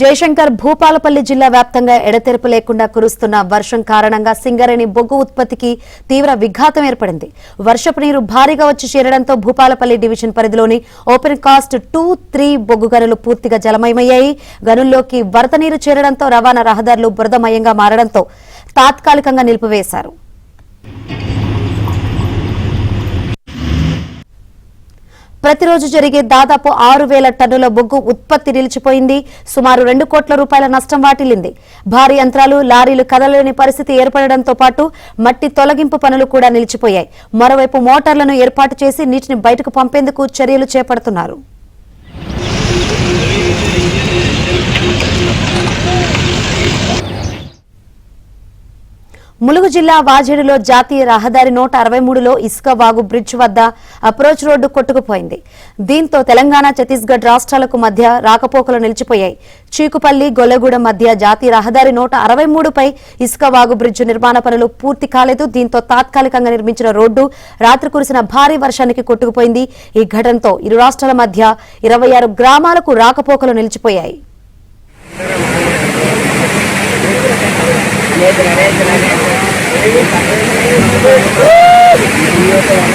జయశంకర్ భూపాలపల్లి జిల్లా వ్యాప్తంగా ఎడతెరపు లేకుండా కురుస్తున్న వర్షం కారణంగా సింగరేణి బొగ్గు ఉత్పత్తికి తీవ్ర విఘాతం ఏర్పడింది. వర్షపు నీరు భారీగా వచ్చి చేరడంతో భూపాలపల్లి డివిజన్ పరిధిలోని ఓపెన్ కాస్ట్ 2-3 బొగ్గు గనులు పూర్తిగా జలమయమయ్యాయి. గనుల్లోకి వరద నీరు చేరడంతో రవాణా రహదారులు బురదమయంగా మారడంతో తాత్కాలికంగా నిలిపివేశారు. ప్రతిరోజు జరిగే దాదాపు 6,000 టన్నుల బొగ్గు ఉత్పత్తి నిలిచిపోయింది. సుమారు 2 కోట్ల రూపాయల నష్టం వాటిల్లింది. భారీ యంత్రాలు, లారీలు కదలలేని పరిస్థితి ఏర్పడడంతో పాటు మట్టి తొలగింపు పనులు కూడా నిలిచిపోయాయి. మరోవైపు మోటార్లను ఏర్పాటు చేసి నీటిని బయటకు పంపేందుకు చర్యలు చేపడుతున్నారు. ములుగు జిల్లా వాజేడులో జాతీయ రహదారి 163లో ఇసుక వాగు బ్రిడ్జ్ వద్ద అప్రోచ్ రోడ్డు కొట్టుకుపోయింది. దీంతో తెలంగాణ, ఛత్తీస్గఢ్ రాష్ట్రాలకు మధ్య రాకపోకలు నిలిచిపోయాయి. చీకుపల్లి, గొల్లగూడెం మధ్య జాతీయ రహదారి 163పై ఇసుక వాగు బ్రిడ్జ్ నిర్మాణ పనులు పూర్తి కాలేదు. దీంతో తాత్కాలికంగా నిర్మించిన రోడ్డు రాత్రి కురిసిన భారీ వర్షానికి కొట్టుకుపోయింది. ఈ ఘటనతో ఇరు రాష్ట్రాల మధ్య 26 గ్రామాలకు రాకపోకలు నిలిచిపోయాయి.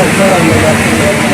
Gracias.